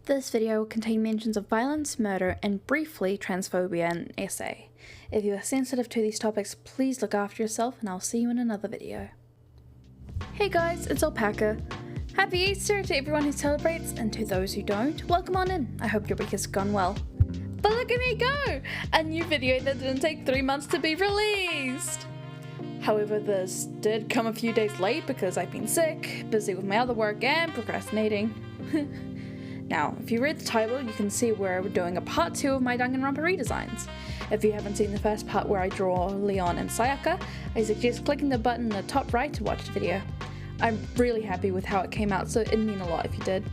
This video will contain mentions of violence, murder, and briefly transphobia and essay. If you are sensitive to these topics, please look after yourself and I'll see you in another video. Hey guys, it's Alpaca. Happy Easter to everyone who celebrates, and to those who don't, welcome on in. I hope your week has gone well. But look at me go! A new video that didn't take 3 months to be released! However, this did come a few days late because I've been sick, busy with my other work, and procrastinating. Now, if you read the title, you can see where we're doing a part 2 of my Danganronpa redesigns. If you haven't seen the first part where I draw Leon and Sayaka, I suggest clicking the button in the top right to watch the video. I'm really happy with how it came out, so it'd mean a lot if you did.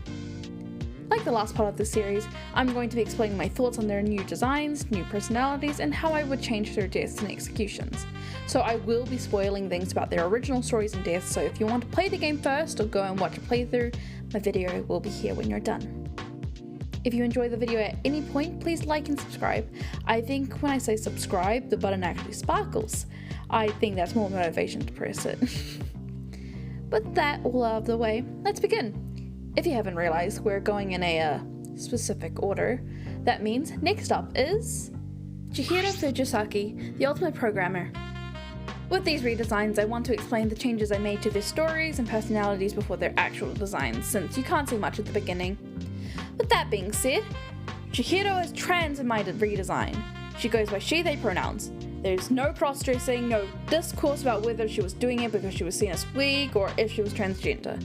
Like the last part of the series, I'm going to be explaining my thoughts on their new designs, new personalities, and how I would change their deaths and executions. So I will be spoiling things about their original stories and deaths, so if you want to play the game first or go and watch a playthrough, my video will be here when you're done. If you enjoy the video at any point, please like and subscribe. I think when I say subscribe, the button actually sparkles. I think that's more motivation to press it. With that all out of the way, let's begin. If you haven't realized, we're going in a specific order. That means next up is Chihiro Fujisaki, the ultimate programmer. With these redesigns, I want to explain the changes I made to their stories and personalities before their actual designs, since you can't see much at the beginning. With that being said, Chihiro is trans in my redesign. She goes by she/they pronouns. There's no cross-dressing, no discourse about whether she was doing it because she was seen as weak or if she was transgender.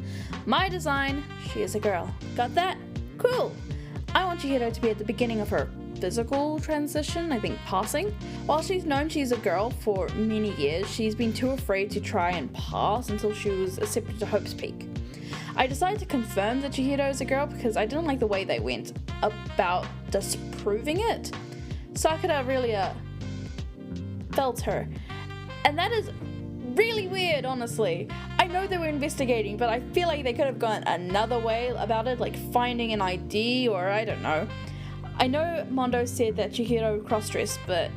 My design, she is a girl. Got that? Cool! I want Chihiro to be at the beginning of her physical transition, I think passing. While she's known she's a girl for many years, she's been too afraid to try and pass until she was accepted to Hope's Peak. I decided to confirm that Chihiro is a girl because I didn't like the way they went about disproving it. Sakura really felt her, and that is really weird, honestly. I know they were investigating, but I feel like they could have gone another way about it, like finding an ID or I don't know. I know Mondo said that Chihiro cross-dressed, but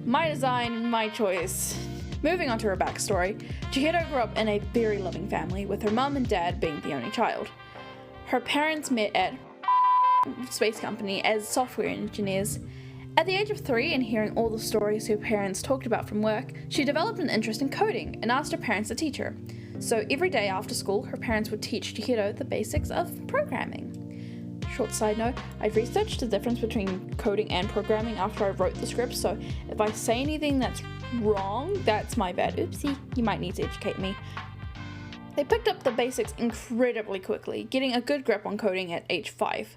my design, my choice. Moving on to her backstory, Chihiro grew up in a very loving family, with her mum and dad being the only child. Her parents met at space company as software engineers. At the age of 3 and hearing all the stories her parents talked about from work, she developed an interest in coding and asked her parents to teach her. So every day after school, her parents would teach Chihiro the basics of programming. Short side note, I researched the difference between coding and programming after I wrote the script, so if I say anything that's wrong, that's my bad. Oopsie, you might need to educate me. They picked up the basics incredibly quickly, getting a good grip on coding at age 5.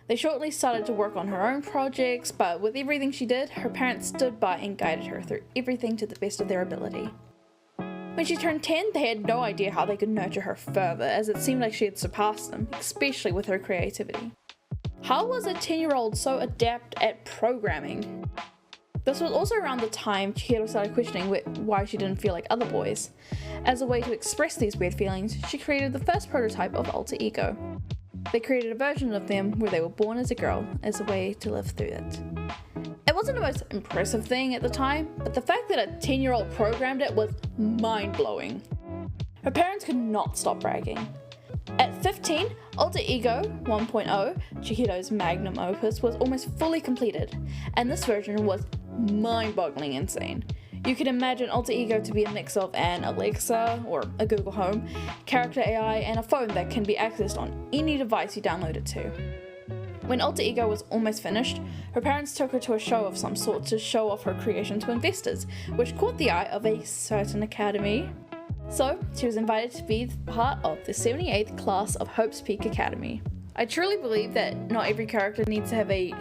They shortly started to work on her own projects, but with everything she did, her parents stood by and guided her through everything to the best of their ability. When she turned 10, they had no idea how they could nurture her further, as it seemed like she had surpassed them, especially with her creativity. How was a 10-year-old so adept at programming? This was also around the time Chihiro started questioning why she didn't feel like other boys. As a way to express these weird feelings, she created the first prototype of Alter Ego. They created a version of them where they were born as a girl, as a way to live through it. It wasn't the most impressive thing at the time, but the fact that a 10-year-old programmed it was mind-blowing. Her parents could not stop bragging. At 15, Alter Ego 1.0, Chihiro's magnum opus, was almost fully completed, and this version was mind-boggling insane. You could imagine Alter Ego to be a mix of an Alexa, or a Google Home, character AI, and a phone that can be accessed on any device you download it to. When Alter Ego was almost finished, her parents took her to a show of some sort to show off her creation to investors, which caught the eye of a certain academy. So, she was invited to be part of the 78th class of Hope's Peak Academy. I truly believe that not every character needs to have a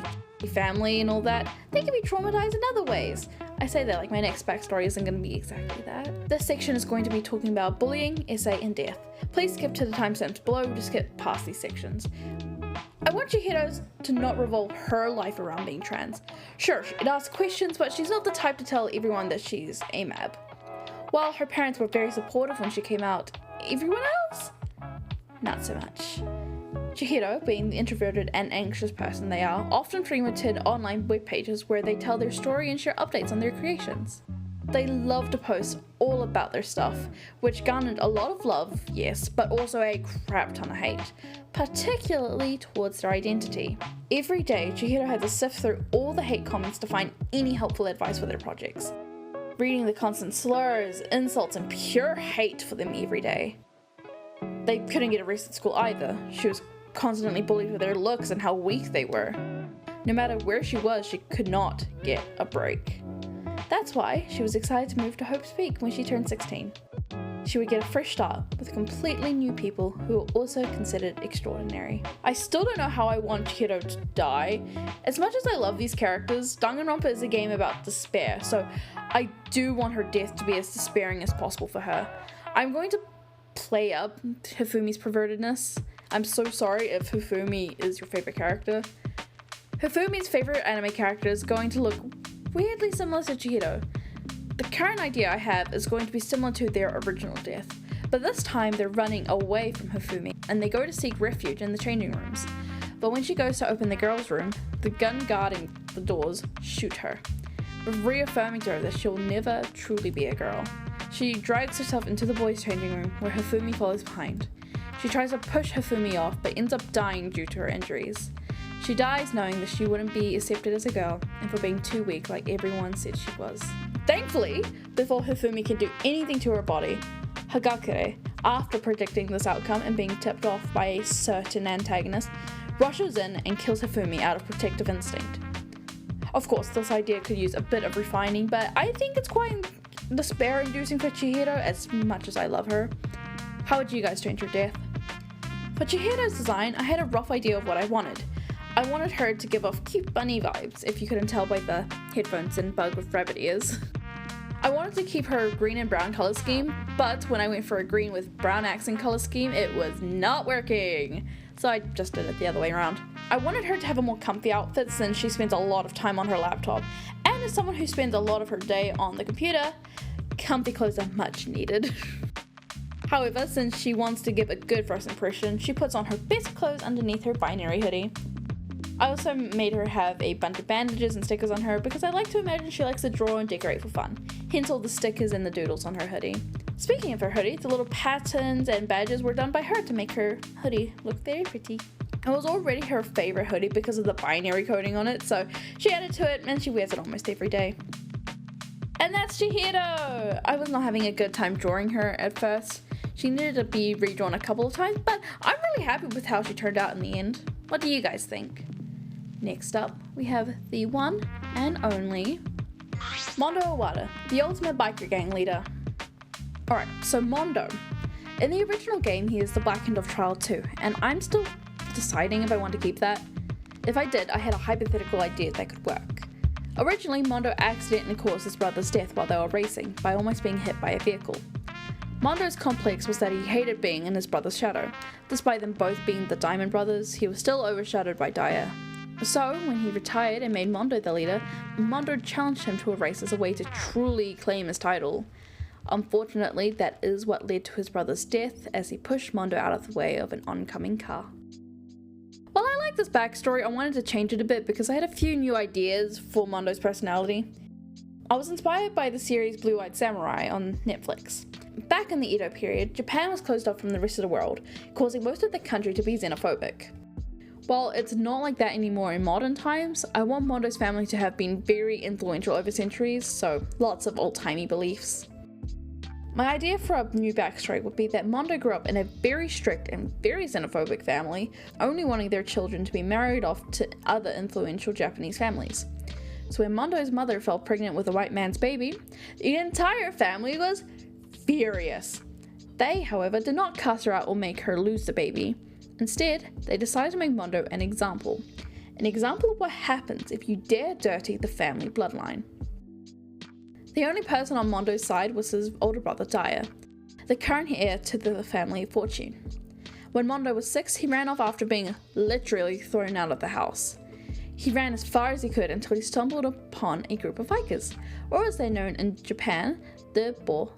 family and all that. They can be traumatized in other ways. I say that like my next backstory isn't going to be exactly that. This section is going to be talking about bullying, essay, and death. Please skip to the timestamps below to skip past these sections. I want Chihiro to not revolve her life around being trans. Sure, it asks questions, but she's not the type to tell everyone that she's AMAB. While her parents were very supportive when she came out, everyone else? Not so much. Chihiro, being the introverted and anxious person they are, often frequented online web pages where they tell their story and share updates on their creations. They love to post all all about their stuff, which garnered a lot of love, yes, but also a crap ton of hate, particularly towards their identity. Every day, Chihiro had to sift through all the hate comments to find any helpful advice for their projects, reading the constant slurs, insults, and pure hate for them every day. They couldn't get a rest at school either. She was constantly bullied for their looks and how weak they were. No matter where she was, she could not get a break. That's why she was excited to move to Hope's Peak when she turned 16. She would get a fresh start with completely new people who were also considered extraordinary. I still don't know how I want Chihiro to die. As much as I love these characters, Danganronpa is a game about despair, so I do want her death to be as despairing as possible for her. I'm going to play up Hifumi's pervertedness. I'm so sorry if Hifumi is your favorite character. Hifumi's favorite anime character is going to look weirdly similar to Chihiro. The current idea I have is going to be similar to their original death, but this time they're running away from Hifumi and they go to seek refuge in the changing rooms. But when she goes to open the girls' room, the gun guarding the doors shoot her, reaffirming to her that she'll never truly be a girl. She drags herself into the boys' changing room where Hifumi follows behind. She tries to push Hifumi off but ends up dying due to her injuries. She dies knowing that she wouldn't be accepted as a girl and for being too weak like everyone said she was. Thankfully, before Hifumi can do anything to her body, Hagakure, after predicting this outcome and being tipped off by a certain antagonist, rushes in and kills Hifumi out of protective instinct. Of course, this idea could use a bit of refining, but I think it's quite despair-inducing for Chihiro as much as I love her. How would you guys change her death? For Chihiro's design, I had a rough idea of what I wanted. I wanted her to give off cute bunny vibes, if you couldn't tell by the headphones and bug with rabbit ears. I wanted to keep her green and brown color scheme, but when I went for a green with brown accent color scheme, it was not working. So I just did it the other way around. I wanted her to have a more comfy outfit since she spends a lot of time on her laptop, and as someone who spends a lot of her day on the computer, comfy clothes are much needed. However, since she wants to give a good first impression, she puts on her best clothes underneath her binary hoodie. I also made her have a bunch of bandages and stickers on her because I like to imagine she likes to draw and decorate for fun, hence all the stickers and the doodles on her hoodie. Speaking of her hoodie, the little patterns and badges were done by her to make her hoodie look very pretty. It was already her favorite hoodie because of the binary coding on it, so she added to it and she wears it almost every day. And that's Chihiro! I was not having a good time drawing her at first. She needed to be redrawn a couple of times, but I'm really happy with how she turned out in the end. What do you guys think? Next up, we have the one and only Mondo Owada, the ultimate biker gang leader. Alright, so Mondo. In the original game, he is the Black End of Trial 2, and I'm still deciding if I want to keep that. If I did, I had a hypothetical idea that could work. Originally, Mondo accidentally caused his brother's death while they were racing by almost being hit by a vehicle. Mondo's complex was that he hated being in his brother's shadow. Despite them both being the Diamond Brothers, he was still overshadowed by Daya. So, when he retired and made Mondo the leader, Mondo challenged him to a race as a way to truly claim his title. Unfortunately, that is what led to his brother's death as he pushed Mondo out of the way of an oncoming car. While I like this backstory, I wanted to change it a bit because I had a few new ideas for Mondo's personality. I was inspired by the series Blue-Eyed Samurai on Netflix. Back in the Edo period, Japan was closed off from the rest of the world, causing most of the country to be xenophobic. While it's not like that anymore in modern times, I want Mondo's family to have been very influential over centuries, so lots of old-timey beliefs. My idea for a new backstory would be that Mondo grew up in a very strict and very xenophobic family, only wanting their children to be married off to other influential Japanese families. So when Mondo's mother fell pregnant with a white man's baby, the entire family was furious. They, however, did not cast her out or make her lose the baby. Instead, they decided to make Mondo an example of what happens if you dare dirty the family bloodline. The only person on Mondo's side was his older brother Daya, the current heir to the family fortune. When Mondo was 6, he ran off after being literally thrown out of the house. He ran as far as he could until he stumbled upon a group of bikers, or as they're known in Japan, the Bozozoku.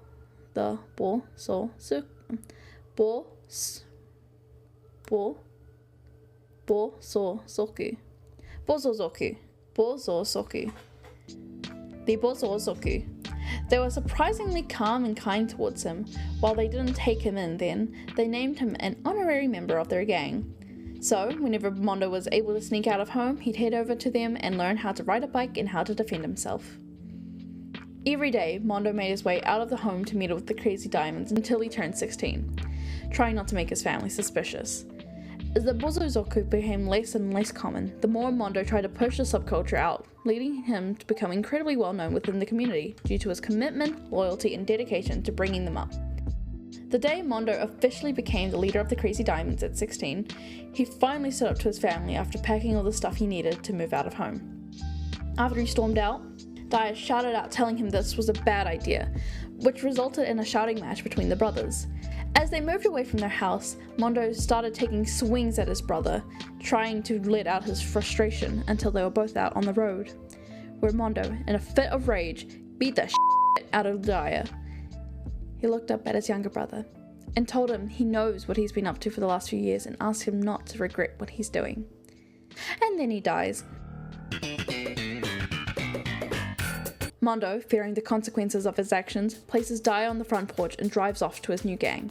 The They were surprisingly calm and kind towards him. While they didn't take him in then, they named him an honorary member of their gang. So, whenever Mondo was able to sneak out of home, he'd head over to them and learn how to ride a bike and how to defend himself. Every day, Mondo made his way out of the home to meet with the Crazy Diamonds until he turned 16, trying not to make his family suspicious. As the Bozozoku became less and less common, the more Mondo tried to push the subculture out, leading him to become incredibly well known within the community due to his commitment, loyalty, and dedication to bringing them up. The day Mondo officially became the leader of the Crazy Diamonds at 16, he finally stood up to his family after packing all the stuff he needed to move out of home. After he stormed out, Daya shouted out telling him this was a bad idea, which resulted in a shouting match between the brothers. As they moved away from their house, Mondo started taking swings at his brother, trying to let out his frustration until they were both out on the road, where Mondo, in a fit of rage, beat the shit out of Daya. He looked up at his younger brother and told him he knows what he's been up to for the last few years and asked him not to regret what he's doing. And then he dies. Mondo, fearing the consequences of his actions, places Daya on the front porch and drives off to his new gang,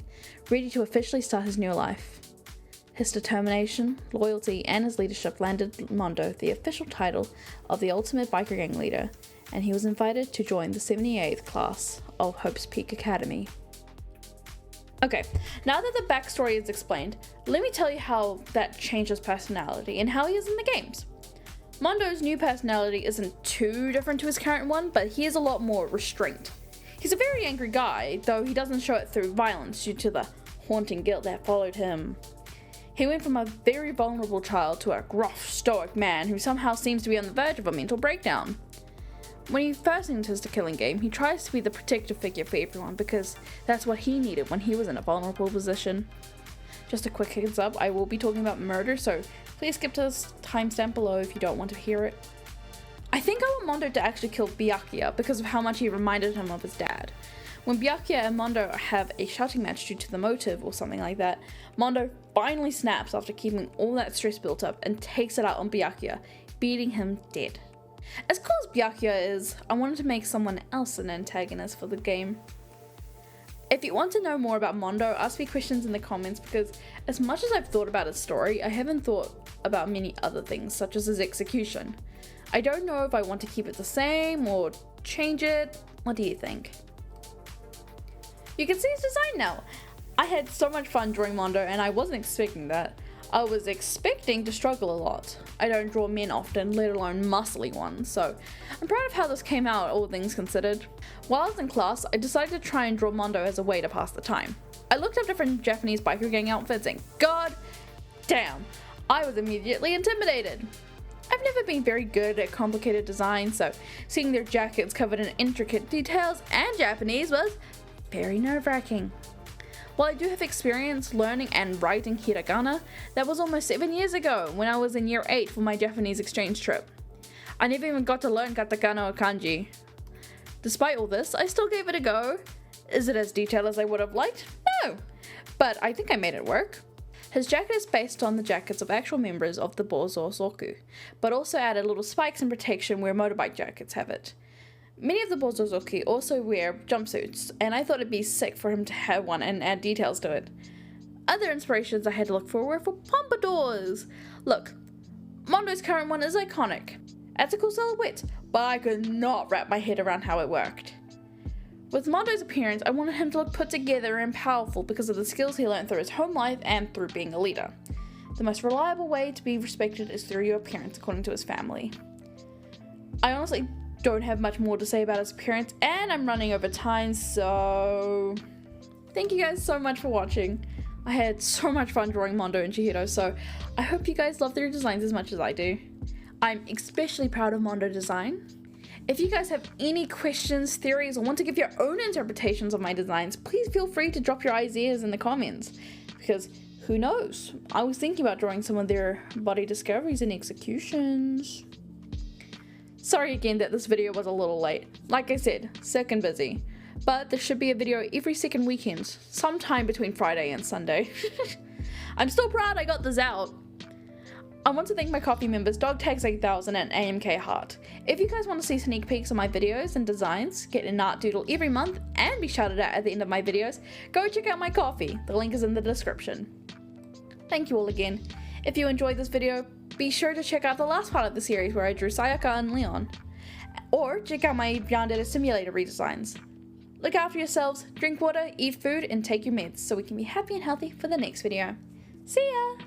ready to officially start his new life. His determination, loyalty, and his leadership landed Mondo the official title of the Ultimate Biker Gang Leader, and he was invited to join the 78th class of Hope's Peak Academy. Okay, now that the backstory is explained, let me tell you how that changed his personality and how he is in the games. Mondo's new personality isn't too different to his current one, but he is a lot more restrained. He's a very angry guy, though he doesn't show it through violence due to the haunting guilt that followed him. He went from a very vulnerable child to a gruff, stoic man who somehow seems to be on the verge of a mental breakdown. When he first enters the killing game, he tries to be the protective figure for everyone because that's what he needed when he was in a vulnerable position. Just a quick heads up, I will be talking about murder, so please skip to this timestamp below if you don't want to hear it. I think I want Mondo to actually kill Byakuya because of how much he reminded him of his dad. When Byakuya and Mondo have a shouting match due to the motive or something like that, Mondo finally snaps after keeping all that stress built up and takes it out on Byakuya, beating him dead. As cool as Byakuya is, I wanted to make someone else an antagonist for the game. If you want to know more about Mondo, ask me questions in the comments because as much as I've thought about his story, I haven't thought about many other things such as his execution. I don't know if I want to keep it the same or change it. What do you think? You can see his design now. I had so much fun drawing Mondo and I wasn't expecting that. I was expecting to struggle a lot. I don't draw men often, let alone muscly ones, so I'm proud of how this came out, all things considered. While I was in class, I decided to try and draw Mondo as a way to pass the time. I looked up different Japanese biker gang outfits and god damn, I was immediately intimidated. I've never been very good at complicated designs, so seeing their jackets covered in intricate details and Japanese was very nerve-wracking. While I do have experience learning and writing hiragana, that was almost 7 years ago when I was in year 8 for my Japanese exchange trip. I never even got to learn katakana or kanji. Despite all this, I still gave it a go. Is it as detailed as I would have liked? No, but I think I made it work. His jacket is based on the jackets of actual members of the Bozozoku, but also added little spikes and protection where motorbike jackets have it. Many of the Bozozoku also wear jumpsuits, and I thought it'd be sick for him to have one and add details to it. Other inspirations I had to look for were for pompadours. Look, Mondo's current one is iconic. That's a cool silhouette, but I could not wrap my head around how it worked. With Mondo's appearance, I wanted him to look put together and powerful because of the skills he learned through his home life and through being a leader. The most reliable way to be respected is through your appearance, according to his family. I honestly don't have much more to say about his appearance, and I'm running over time, so thank you guys so much for watching. I had so much fun drawing Mondo and Chihiro, so I hope you guys love their designs as much as I do. I'm especially proud of Mondo design. If you guys have any questions, theories, or want to give your own interpretations of my designs, please feel free to drop your ideas in the comments, because who knows, I was thinking about drawing some of their body discoveries and executions. Sorry again that this video was a little late. Like I said, sick and busy. But there should be a video every second weekend, sometime between Friday and Sunday. I'm still proud I got this out. I want to thank my Coffee members DogTags8000 and AMK Heart. If you guys want to see sneak peeks of my videos and designs, get an art doodle every month, and be shouted at the end of my videos, go check out my Coffee. The link is in the description. Thank you all again. If you enjoyed this video, be sure to check out the last part of the series where I drew Sayaka and Leon. Or check out my Yandere Simulator redesigns. Look after yourselves, drink water, eat food, and take your meds so we can be happy and healthy for the next video. See ya!